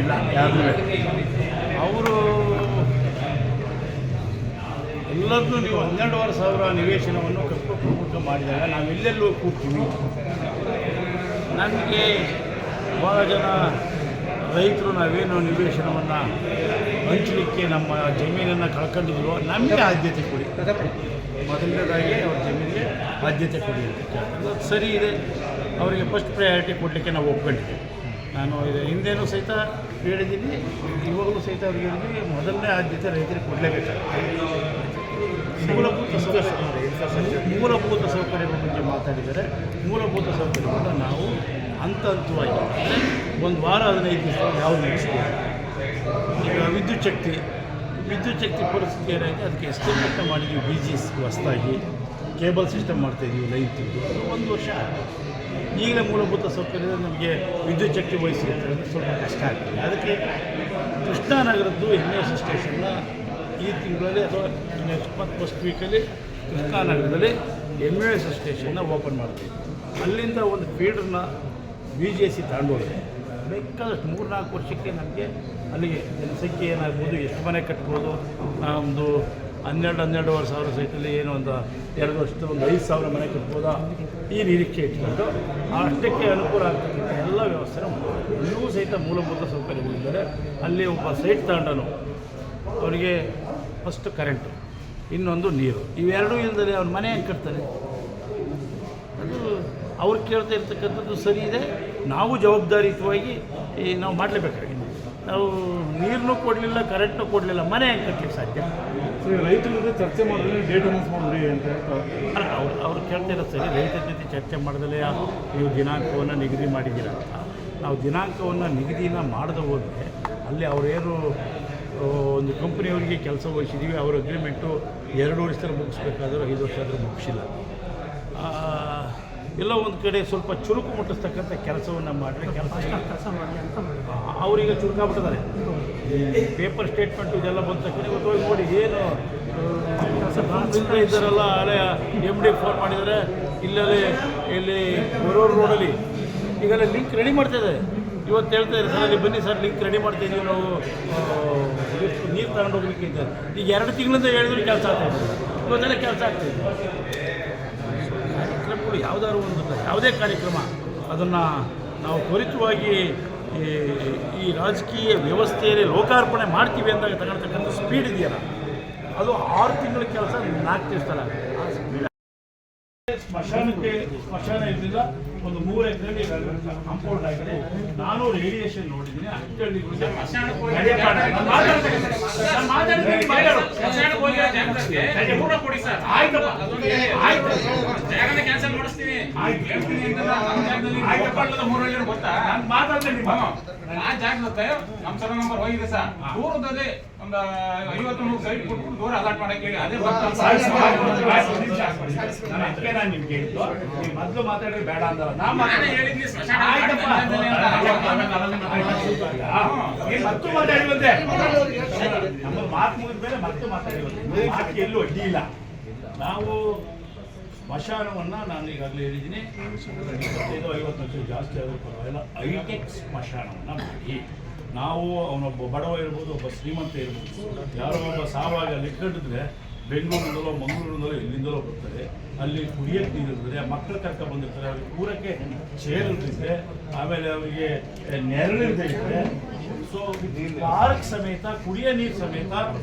ಇಲ್ಲ ಯಾರು ಅವರು ಎಲ್ಲರನ್ನೂ ನೀವು 12,500 ನಿವೇಶನವನ್ನು ಕಪ್ಪು ಪ್ರಮುಖ ಮಾಡಿದಾಗ ನಾವೆಲ್ಲೆಲ್ಲೂ ಕೂಗ್ತೀವಿ. ನಮಗೆ ಭಾಳ ಜನ ರೈತರು ನಾವೇನು ನಿವೇಶನವನ್ನು ಹಂಚಲಿಕ್ಕೆ ನಮ್ಮ ಜಮೀನನ್ನು ಕಳ್ಕೊಂಡಿದ್ವೋ ನಮಗೆ ಆದ್ಯತೆ ಕೊಡಿ, ಮೊದಲನೇದಾಗಿ ಅವ್ರ ಜಮೀನಿಗೆ ಆದ್ಯತೆ ಕೊಡಿ ಅಂತ ಕೇಳ್ತಾರೆ. ಅದು ಸರಿ ಇದೆ, ಅವರಿಗೆ ಫಸ್ಟ್ ಪ್ರಯಾರಿಟಿ ಕೊಡಲಿಕ್ಕೆ ನಾವು ಒಪ್ಕೊಂಡಿದ್ದೀವಿ. ನಾನು ಇದು ಹಿಂದೇನೂ ಸಹಿತ ಹೇಳಿದ್ದೀನಿ, ಇವಾಗಲೂ ಸಹಿತ ಅವ್ರಿಗೆ ಹೇಳಿದ್ವಿ, ಮೊದಲನೇ ಆದ್ಯತೆ ರೈತರಿಗೆ ಕೊಡಲೇಬೇಕಾಗ್ತದೆ. ಮೂಲಭೂತ ಸೌಕರ್ಯಗಳ ಬಗ್ಗೆ ಮಾತಾಡಿದರೆ ಮೂಲಭೂತ ಸೌಕರ್ಯವನ್ನು ನಾವು ಹಂತವಾಗಿ ಅಂದರೆ ಒಂದು ವಾರ 15 ದಿವಸ ಯಾವುದು ನಡೆಸ್ಬೋದು. ಈಗ ವಿದ್ಯುತ್ ಶಕ್ತಿ ಪರಿಸ್ಥಿತಿ ಏನಾಯಿತು, ಅದಕ್ಕೆ ಎಸ್ಟಿಮೇಟ್ ಮಾಡಿದ್ವಿ. BGS ಹೊಸದಾಗಿ ಕೇಬಲ್ ಸಿಸ್ಟಮ್ ಮಾಡ್ತಾಯಿದ್ದೀವಿ, ಲೈನ್ ತೆಗೆದು 1 ವರ್ಷ. ಈಗಲೇ ಮೂಲಭೂತ ಸೌಕರ್ಯ ನಮಗೆ ವಿದ್ಯುತ್ ಶಕ್ತಿ ವಹಿಸಿರುತ್ತೆ ಅಂದರೆ ಸ್ವಲ್ಪ ಕಷ್ಟ ಆಗ್ತದೆ. ಅದಕ್ಕೆ ಕೃಷ್ಣಾನಗರದ್ದು MAS ಸ್ಟೇಷನ್ನ ಈ ತಿಂಗಳಲ್ಲಿ ಅಥವಾ ನೆಕ್ಸ್ಟ್ ಫಸ್ಟ್ ವೀಕಲ್ಲಿ ಕೃಷ್ಣಾನಗರದಲ್ಲಿ MAS ಸ್ಟೇಷನ್ನ ಓಪನ್ ಮಾಡ್ತೀವಿ. ಅಲ್ಲಿಂದ ಒಂದು ಫೀಡರ್ನ BGC ತಗೊಂಡೋದ್ರೆ ಬೇಕಾದಷ್ಟು 3-4 ವರ್ಷಕ್ಕೆ ನಮಗೆ ಅಲ್ಲಿಗೆ ಜನಸಂಖ್ಯೆ ಏನಾಗ್ಬೋದು, ಎಷ್ಟು ಮನೆ ಕಟ್ಬೋದು, ಒಂದು 12,000-12,500 ಸೈಟಲ್ಲಿ ಏನೋ ಒಂದು 2 ವರ್ಷದ ಒಂದು 5,000 ಮನೆ ಕಟ್ಬೋದಾ, ಈ ನಿರೀಕ್ಷೆ ಇಟ್ಕೊಂಡು ಅಷ್ಟಕ್ಕೆ ಅನುಕೂಲ ಆಗ್ತಕ್ಕಂಥ ಎಲ್ಲ ವ್ಯವಸ್ಥೆ ಮಾಡ್ಬೋದು. ಇನ್ನೂ ಸಹಿತ ಮೂಲಭೂತ ಸೌಕರ್ಯಗಳಿದ್ದಾರೆ. ಅಲ್ಲಿ ಒಬ್ಬ ಸೈಟ್ ತಗೊಂಡನು, ಅವರಿಗೆ ಫಸ್ಟ್ ಕರೆಂಟು, ಇನ್ನೊಂದು ನೀರು, ಇವೆರಡೂ ಇಲ್ಲದೆ ಅವ್ನ ಮನೆ ಹೆಂಗೆ ಕಟ್ತಾರೆ? ಅದು ಅವ್ರು ಕೇಳ್ತಾ ಇರ್ತಕ್ಕಂಥದ್ದು ಸರಿ ಇದೆ. ನಾವು ಜವಾಬ್ದಾರಿಯುತವಾಗಿ ನಾವು ಮಾಡಲೇಬೇಕಾಗಿದೆ. ನಾವು ನೀರನ್ನೂ ಕೊಡಲಿಲ್ಲ, ಕರೆಂಟ್ನೂ ಕೊಡಲಿಲ್ಲ, ಮನೆ ಹೆಂಗೆ ಕಟ್ಟಲಿಕ್ಕೆ ಸಾಧ್ಯ? ರೈತರ ಜೊತೆ ಚರ್ಚೆ ಮಾಡಿದ್ರೆ ಡೇಟ್ ಅನೌನ್ಸ್ ಮಾಡಿದ್ರಿ ಅಂತ ಅಲ್ಲ, ಅವ್ರು ಕೇಳ್ತಾ ಇರೋದು ಸರಿ. ರೈತರ ಜೊತೆ ಚರ್ಚೆ ಮಾಡಿದಲೇ ನೀವು ದಿನಾಂಕವನ್ನು ನಿಗದಿ ಮಾಡಿದ್ದೀರ ಅಂತ. ನಾವು ದಿನಾಂಕವನ್ನು ನಿಗದಿನ ಮಾಡದೆ ಹೋದರೆ ಅಲ್ಲಿ ಅವರೇನು ಒಂದು ಕಂಪ್ನಿಯವರಿಗೆ ಕೆಲಸ ವಹಿಸಿದ್ದೀವಿ, ಅವ್ರ ಅಗ್ರಿಮೆಂಟು 2 ವರ್ಷದಲ್ಲಿ ಮುಗಿಸ್ಬೇಕಾದ್ರೂ 5 ವರ್ಷ ಆದರೂ ಮುಗಿಸಿಲ್ಲ. ಎಲ್ಲ ಒಂದು ಕಡೆ ಸ್ವಲ್ಪ ಚುರುಕು ಮುಟ್ಟಿಸ್ತಕ್ಕಂಥ ಕೆಲಸವನ್ನು ಮಾಡಿದ್ರೆ ಕೆಲಸ ಮಾಡಿ ಅಂತ ಅವರೀಗ ಚುರುಕಾಗ್ಬಿಟ್ಟಿದ್ದಾರೆ. ಪೇಪರ್ ಸ್ಟೇಟ್ಮೆಂಟು ಇದೆಲ್ಲ ಬಂದ ತಕ್ಷಣ ಇವತ್ತು ಹೋಗಿ ನೋಡಿ ಏನು ಇದ್ದಾರಲ್ಲ, ಅಲ್ಲೇ MD ಫೋನ್ ಮಾಡಿದರೆ ಇಲ್ಲಿ ಬರೋರು ರೋಡಲ್ಲಿ ಈಗೆಲ್ಲ ಲಿಂಕ್ ರೆಡಿ ಮಾಡ್ತಾಯಿದ್ದಾರೆ. ಇವತ್ತು ಹೇಳ್ತಾ ಇದ್ದಾರೆ, ಸರ್ ಅಲ್ಲಿ ಬನ್ನಿ ಸರ್, ಲಿಂಕ್ ರೆಡಿ ಮಾಡ್ತಾಯಿದ್ದೀವಿ ನಾವು, ನೀರು ತಗೊಂಡು ಹೋಗ್ಲಿಕ್ಕೆ ಇದ್ದಾರೆ. ಈಗ 2 ತಿಂಗಳಿಂದ ಹೇಳಿದ್ರು ಕೆಲಸ ಆಗ್ತಾಯಿದೆ, ಇವತ್ತೆಲ್ಲ ಕೆಲಸ ಆಗ್ತಾಯಿದೆ. ಕಾರ್ಯಕ್ರಮಗಳು ಯಾವುದಾದ್ರು ಒಂದು ಯಾವುದೇ ಕಾರ್ಯಕ್ರಮ ಅದನ್ನು ನಾವು ತ್ವರಿತವಾಗಿ ಈ ರಾಜಕೀಯ ವ್ಯವಸ್ಥೆಯಲ್ಲಿ ಲೋಕಾರ್ಪಣೆ ಮಾಡ್ತೀವಿ ಅಂದಾಗ ತಗೊಳ್ತಕ್ಕಂಥ ಸ್ಪೀಡ್ ಇದೆಯಲ್ಲ, ಅದು 6 ತಿಂಗಳ ಕೆಲಸ 4 ದಿವಸದಲ್ಲಿ ಆಗುತ್ತೆ. ಆ ಸ್ಪೀಡ್ ಸ್ಮಶಾನ ಇರಲಿಲ್ಲ, ಒಂದು 3 ಎಕರೆಗೆ ಕಾಂಪೌಂಡ್ ಆಗಿದೆ. ನಾನು ರೇಡಿಯೇಷನ್ ನೋಡಿದ್ದೀನಿ. ಅಷ್ಟಲ್ಲಿ ನಮ್ಮ ಸರ ನಂಬರ್ ಹೋಗಿದೆ ಸರ್. ದೂರದಲ್ಲಿ ಒಂದು 50-100 ಸೈಟ್ ಕೊಟ್ಟು ದೂರ ಅಲಾಟ್ ಮಾಡಕ್ಕೆ ಹೇಳಿ. ಅದೇ ನಾನು ನಿಮ್ಗೆ ಹೇಳಿದ್ದು, ನೀವು ಮೊದಲು ಮಾತಾಡಿದ್ರೆ ಬೇಡ ಅಂದಲ್ಲ, ಹೇಳಿದ್ನಿ ಮತ್ತು ಮಾತಾಡಿವಂತೆ ನಮ್ಮ ಮಾತು ಮುಗಿದ ಮೇಲೆ ಮತ್ತೆ ಮಾತಾಡಿವಂತೆ ಎಲ್ಲೂ ಅಡ್ಡಿ ಇಲ್ಲ. ನಾವು ಸ್ಮಶಾನವನ್ನು ನಾನು ಈಗಾಗಲೇ ಹೇಳಿದ್ದೀನಿ, 25-50 ಲಕ್ಷ ಜಾಸ್ತಿ ಆದರೂ ಪರವಾಗಿಲ್ಲ, ಹೈಟೆಕ್ ಸ್ಮಶಾನವನ್ನು ಮಾಡಿ ನಾವು ಅವನೊಬ್ಬ ಬಡವ ಇರ್ಬೋದು, ಒಬ್ಬ ಶ್ರೀಮಂತ ಇರ್ಬೋದು, ಯಾರೋ ಒಬ್ಬ ಸಾವಾಗ ಲೆಕ್ಕಿಟ್ಟಿದ್ರೆ ಬೆಂಗಳೂರಿನಿಂದಲೋ ಮಂಗಳೂರಿನಿಂದಲೋ ಎಲ್ಲಿಂದಲೋ ಬರ್ತಾರೆ. ಅಲ್ಲಿ ಕುಡಿಯೋಕ್ಕೆ ನೀರು ಇರ್ತದೆ, ಮಕ್ಕಳು ಕರ್ಕ ಬಂದಿರ್ತಾರೆ, ಅವ್ರಿಗೆ ಕೂರಕ್ಕೆ ಚೇರ್ ಇರ್ತದೆ, ಆಮೇಲೆ ಅವರಿಗೆ ನೆರಳಿರ್ತದೆ. ಸೊ ಪಾರ್ಕ್ ಸಮೇತ, ಕುಡಿಯೋ ನೀರು ಸಮೇತ,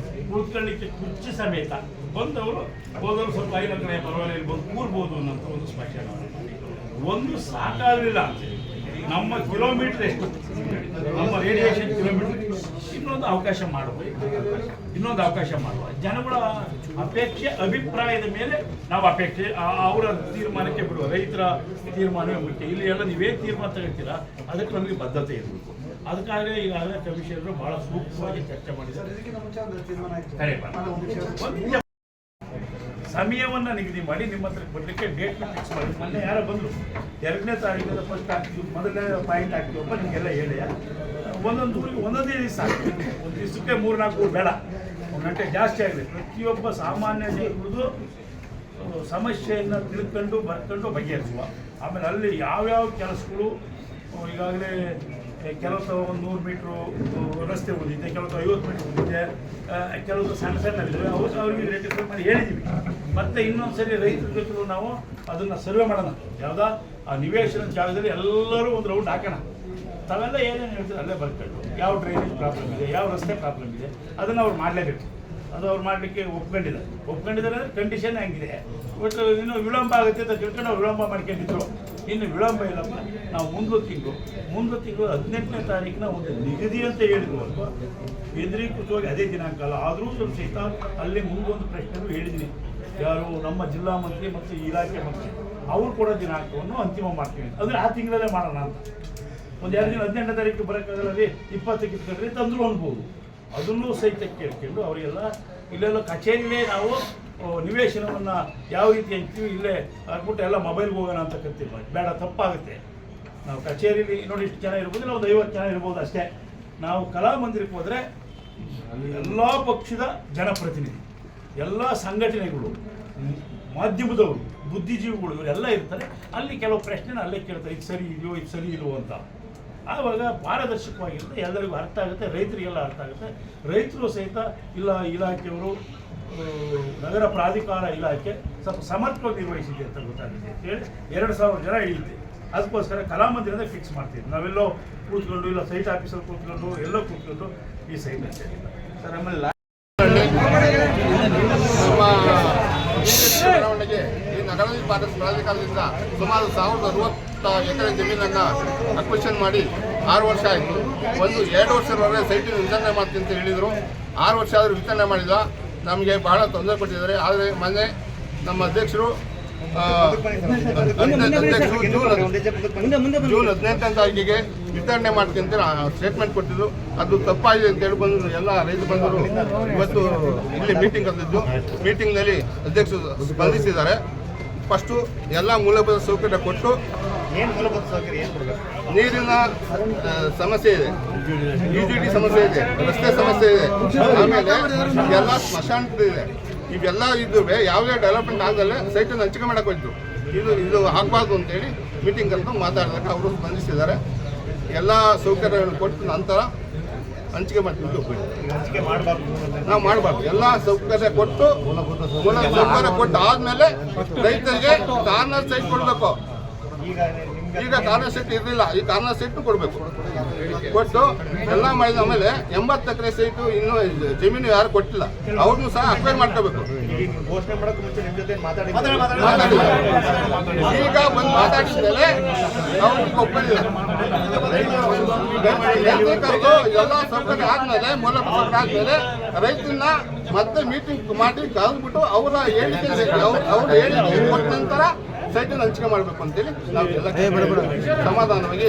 ಕುಳಿತುಕೊಳ್ಳಿಕ್ಕೆ ಕುರ್ಚಿ ಸಮೇತ ಬಂದವರು ಹೋದವರು ಸ್ವಲ್ಪ 5 ಕಡೆ ಪರವಾಗಿಲ್ಲ ಇಲ್ಲಿ ಬಂದು ಕೂರ್ಬೋದು ಅನ್ನೋಂಥ ಒಂದು ಸ್ಮಶಾನ ಒಂದು ಸಾಕಾಗಲಿಲ್ಲ. ನಮ್ಮ ಕಿಲೋಮೀಟರ್ ಎಷ್ಟು, ನಮ್ಮ ರೇಡಿಯೇಷನ್ ಕಿಲೋಮೀಟರ್, ಇನ್ನೊಂದು ಅವಕಾಶ ಮಾಡುವ ಜನಗಳ ಅಪೇಕ್ಷೆ ಅಭಿಪ್ರಾಯದ ಮೇಲೆ ನಾವು ಅಪೇಕ್ಷೆ ಅವರ ತೀರ್ಮಾನಕ್ಕೆ ಬಿಡುವ. ರೈತರ ತೀರ್ಮಾನವೇ ಮುಖ್ಯ. ಇಲ್ಲಿ ಎಲ್ಲ ನೀವೇನು ತೀರ್ಮಾನ ತಗೊಳ್ತೀರಾ ಅದಕ್ಕೆ ನಮಗೆ ಬದ್ಧತೆ ಇರಬೇಕು. ಅದಕ್ಕಾಗಲೇ ಈಗಾಗಲೇ ಕಮಿಷನರು ಬಹಳ ಸೂಕ್ತವಾಗಿ ಚರ್ಚೆ ಮಾಡಿದ್ದಾರೆ. ಸಮಯವನ್ನು ನಿಗದಿ ಮಾಡಿ ನಿಮ್ಮ ಹತ್ರ ಬರಲಿಕ್ಕೆ ಡೇಟ್ ಫಿಕ್ಸ್ ಮಾಡಿ. ಮೊನ್ನೆ ಯಾರೋ ಬಂದರು, 2ನೇ ತಾರೀಕಿಂದ ಫಸ್ಟ್ ಆಗ್ತೀವಿ, ಮೊದಲನೇ ಪಾಯಿಂಟ್ ಆಗ್ತೀವಪ್ಪ ನಿಮಗೆಲ್ಲ ಹೇಳಿ. ಒಂದೊಂದು ಊರಿಗೆ ಒಂದೊಂದೇ ದಿವಸ ಆಗ್ತೀವಿ. ಒಂದು ದಿವಸಕ್ಕೆ 3-4 ಊರು ಬೇಡ, 1 ಗಂಟೆ ಜಾಸ್ತಿ ಆಗಲಿ. ಪ್ರತಿಯೊಬ್ಬ ಸಾಮಾನ್ಯ ಜನರದು ಸಮಸ್ಯೆಯನ್ನು ತಿಳ್ಕೊಂಡು ಬರ್ಕೊಂಡು ಬಗೆಹರಿಸುವ. ಆಮೇಲೆ ಅಲ್ಲಿ ಯಾವ್ಯಾವ ಕೆಲಸಗಳು ಈಗಾಗಲೇ ಕೆಲವು ಒಂದು 100 ಮೀಟ್ರು ರಸ್ತೆ ಉಳಿದಿದೆ, ಕೆಲವು 50 ಮೀಟ್ರ್ ಉಳಿದಿದೆ, ಕೆಲವು ಸಣ್ಣ ಸಣ್ಣವಿದ್ದಾವೆ. ಅವ್ರಿಗೆ ರೆಟಿಫೈ ಮಾಡಿ ಹೇಳಿದ್ದೀವಿ. ಮತ್ತು ಇನ್ನೊಂದು ಸರಿ ರೈತರ ಜೊತೆ ನಾವು ಅದನ್ನು ಸರ್ವೆ ಮಾಡೋಣ. ಯಾವುದಾ ಆ ನಿವೇಶನ ಜಾಗದಲ್ಲಿ ಎಲ್ಲರೂ ಒಂದು ರೌಂಡ್ ಹಾಕೋಣ. ತಾವೆಲ್ಲ ಏನೇನು ಹೇಳ್ತಾರೆ ಅಲ್ಲೇ ಬರ್ಕೊಂಡು ಯಾವ ಡ್ರೈನೇಜ್ ಪ್ರಾಬ್ಲಮ್ ಇದೆ, ಯಾವ ರಸ್ತೆ ಪ್ರಾಬ್ಲಮ್ ಇದೆ, ಅದನ್ನು ಅವ್ರು ಮಾಡಲೇಬೇಕು. ಅದು ಅವ್ರು ಮಾಡಲಿಕ್ಕೆ ಒಪ್ಕೊಂಡಿದ್ದಾರೆ ಅಂದರೆ ಕಂಡೀಷನ್ ಹೆಂಗಿದೆ. ಬಟ್ ಇನ್ನು ವಿಳಂಬ ಆಗುತ್ತೆ ಅಂತ ತಿಳ್ಕೊಂಡು ಅವ್ರು ವಿಳಂಬ ಮಾಡ್ಕೊಂಡಿದ್ರು. ಇನ್ನು ವಿಳಂಬ ಇಲ್ಲಪ್ಪ, ನಾವು ಮುಂದಿನ ತಿಂಗಳು 18ನೇ ತಾರೀಕಿನ ಒಂದು ನಿಗದಿ ಅಂತ ಹೇಳಿದ್ರು. ಅಲ್ವಾ, ಕೇಂದ್ರೀಕೃತವಾಗಿ ಅದೇ ದಿನಾಂಕ ಅಲ್ಲ, ಆದರೂ ಸ್ವಲ್ಪ ಸಹಿತ ಅಲ್ಲಿ ಮುಂದೊಂದು ಪ್ರಶ್ನೆಗಳು ಹೇಳಿದ್ದೀನಿ. ಯಾರು ನಮ್ಮ ಜಿಲ್ಲಾ ಮಂತ್ರಿ ಮತ್ತು ಇಲಾಖೆ ಮಂತ್ರಿ ಅವರು ಕೂಡ ದಿನಾಂಕವನ್ನು ಅಂತಿಮ ಮಾಡ್ತೀವಿ. ಅಂದರೆ ಆ ತಿಂಗಳಲ್ಲೇ ಮಾಡೋಣ ಅಂತ. ಒಂದು 2 ದಿನ 18ನೇ ತಾರೀಕು ಬರೋಕ್ಕಾಗಲ್ಲ, 20ಕ್ಕೆ ಇಟ್ಕೊಂಡ್ರೆ ತಂದರೂ ಅನ್ಬೋದು. ಅದನ್ನು ಸಹಿತ ಕೇಳ್ಕೊಂಡು ಅವರಿಗೆಲ್ಲ ಇಲ್ಲೆಲ್ಲ ಕಚೇರಿಲೇ ನಾವು ನಿವೇಶನವನ್ನು ಯಾವ ರೀತಿ ಹಂಚ್ತೀವಿ ಇಲ್ಲೇ ಹಾಕ್ಬಿಟ್ಟು ಎಲ್ಲ ಮೊಬೈಲ್ಗೆ ಹೋಗೋಣ ಅಂತ ಕರ್ತೀವಿ. ಬೇಡ, ತಪ್ಪಾಗುತ್ತೆ. ನಾವು ಕಚೇರಿಲಿ ನೋಡಿ ಇಷ್ಟು ಜನ ಇರ್ಬೋದು, ಇಲ್ಲ ಒಂದು 50 ಜನ ಇರ್ಬೋದು ಅಷ್ಟೇ. ನಾವು ಕಲಾಮಂದಿರಕ್ಕೆ ಹೋದರೆ ಎಲ್ಲ ಪಕ್ಷದ ಜನಪ್ರತಿನಿಧಿ, ಎಲ್ಲ ಸಂಘಟನೆಗಳು, ಮಾಧ್ಯಮದವರು, ಬುದ್ಧಿಜೀವಿಗಳು ಇವರೆಲ್ಲ ಇರ್ತಾರೆ. ಅಲ್ಲಿ ಕೆಲವು ಪ್ರಶ್ನೆನ ಅಲ್ಲೇ ಕೇಳ್ತಾರೆ, ಇದು ಸರಿ ಇದೆಯೋ ಇದು ಸರಿ ಇಲ್ವೋ ಅಂತ. ಆವಾಗ ಪಾರದರ್ಶಕವಾಗಿರುತ್ತೆ, ಎಲ್ಲರಿಗೂ ಅರ್ಥ ಆಗುತ್ತೆ, ರೈತರಿಗೆಲ್ಲ ಅರ್ಥ ಆಗುತ್ತೆ. ರೈತರು ಸಹಿತ ಇಲ್ಲ ಇಲಾಖೆಯವರು, ನಗರ ಪ್ರಾಧಿಕಾರ ಇಲಾಖೆ ಸ್ವಲ್ಪ ಸಮರ್ಥವಾಗಿ ನಿರ್ವಹಿಸಿದೆ ಅಂತ ಗೊತ್ತಾಗುತ್ತೆ ಅಂತೇಳಿ 2000 ಜನ ಹಿಡಿಯುತ್ತೆ. ಅದಕ್ಕೋಸ್ಕರ ಕಲಾಮಂದಿರದ ಫಿಕ್ಸ್ ಮಾಡ್ತೀವಿ. ನಾವೆಲ್ಲೋ ಕೂತ್ಕೊಂಡು, ಇಲ್ಲ ಸೈಟ್ ಆಫೀಸಲ್ಲಿ ಕೂತ್ಕೊಂಡು, ಎಲ್ಲೋ ಕೂತ್ಕೊಂಡು ಈ ಸೈಟ್ ಅಂತ ಹೇಳಿಲ್ಲ ಸರ್. ಆಮೇಲೆ ಚುನಾವಣೆಗೆ ಈ ನಗರಾಭಿವೃದ್ಧಿ ಪ್ರಾಧಿಕಾರದಿಂದ ಸುಮಾರು 1060 ಎಕರೆ ಜಮೀನನ್ನು ಅಕ್ವಿಷನ್ ಮಾಡಿ 6 ವರ್ಷ ಆಯಿತು. 2 ವರ್ಷದವರೆಗೆ ಸೈಟಿನ ವಿತರಣೆ ಮಾಡ್ತೀನಿ ಅಂತ ಹೇಳಿದರು. 6 ವರ್ಷ ಆದರೂ ವಿತರಣೆ ಮಾಡಿಲ್ಲ. ನಮಗೆ ಬಹಳ ತೊಂದರೆ ಕೊಟ್ಟಿದ್ದಾರೆ. ಆದರೆ ಮೊನ್ನೆ ನಮ್ಮ ಅಧ್ಯಕ್ಷರು ಜೂನ್ 18ನೇ ತಾರೀಕಿಗೆ ವಿತರಣೆ ಮಾಡ್ತೀನಿ ಅಂತ ಸ್ಟೇಟ್ಮೆಂಟ್ ಕೊಟ್ಟಿದ್ದು. ಅದು ತಪ್ಪಾಗಿದೆ ಅಂತೇಳಿ ಬಂದು ಎಲ್ಲ ರೈತ ಬಂದರು ಇವತ್ತು ಇಲ್ಲಿ ಮೀಟಿಂಗ್ ಕರೆದಿದ್ದು. ಮೀಟಿಂಗ್ನಲ್ಲಿ ಅಧ್ಯಕ್ಷರು ಸ್ಪಂದಿಸಿದ್ದಾರೆ. ಫಸ್ಟು ಎಲ್ಲ ಮೂಲಭೂತ ಸೌಕರ್ಯ ಕೊಟ್ಟು, ನೀರಿನ ಸಮಸ್ಯೆ ಇದೆ, ಯುಟಿಲಿಟಿ ಸಮಸ್ಯೆ ಇದೆ, ರಸ್ತೆ ಸಮಸ್ಯೆ ಇದೆ, ಆಮೇಲೆ ಎಲ್ಲ ಸ್ಮಶಾನ ಇದೆ. ಇವೆಲ್ಲ ಇದ್ದುವೆ ಯಾವುದೇ ಡೆವಲಪ್ಮೆಂಟ್ ಆಗದಲ್ಲೇ ಸೈಟನ್ನು ಹಂಚಿಕೆ ಮಾಡಕ್ಕೆ ಹೋಯ್ತು. ಇದು ಆಗಬಾರ್ದು ಅಂತೇಳಿ ಮೀಟಿಂಗ್ ಕರೆದು ಮಾತಾಡಿದಾಗ ಅವರು ಸ್ಪಂದಿಸಿದ್ದಾರೆ. ಎಲ್ಲ ಸೌಕರ್ಯಗಳನ್ನು ಕೊಟ್ಟು ನಂತರ ಹಂಚಿಕೆ ಮಾಡ್ತಿದ್ದು ನಾವು ಮಾಡಬಾರ್ದು. ಎಲ್ಲ ಸೌಕರ್ಯ ಕೊಟ್ಟು, ಮೂಲ ಸೌಕರ್ಯ ಕೊಟ್ಟು ಆದಮೇಲೆ ರೈತರಿಗೆ ಕಾರ್ನರ್ ಸೈಟ್ ಕೊಡಬೇಕು. ಈಗ ಕಾರ್ನರ್ ಸೈಟ್ ಇರಲಿಲ್ಲ, ಈ ಕಾರ್ನರ್ ಸೈಟ್ನು ಕೊಡಬೇಕು. ಕೊಟ್ಟು ಎಲ್ಲ ಮಾಡಿದ ಆಮೇಲೆ 80 ಎಕರೆ ಸೈಟು ಇನ್ನೂ ಜಮೀನು ಯಾರು ಕೊಟ್ಟಿಲ್ಲ, ಅವ್ರನ್ನೂ ಸಹ ಅಕ್ವೈರ್ ಮಾಡ್ಕೋಬೇಕು. ಈಗ ಬಂದು ಮಾತಾಡಿದ್ಮೇಲೆ ಅವ್ರಿಗೆ ಒಪ್ಪಿಲ್ಲ. ಎಲ್ಲ ಸೌಕರ್ಯ ಆದ್ಮೇಲೆ, ಮೂಲಭೂತ ಸೌಕರ್ಯ ಆದ್ಮೇಲೆ ರೈತನ್ನ ಮತ್ತೆ ಮೀಟಿಂಗ್ ಮಾಡಿ ಕರೆದ್ಬಿಟ್ಟು ಅವರ ಹೇಳಿಕೆ ಕೊಟ್ಟ ನಂತರ ಸೈಟನ್ನು ಹಂಚಿಕೆ ಮಾಡಬೇಕು ಅಂತೇಳಿ ನಾವು ಎಲ್ಲ ಸಮಾಧಾನವಾಗಿ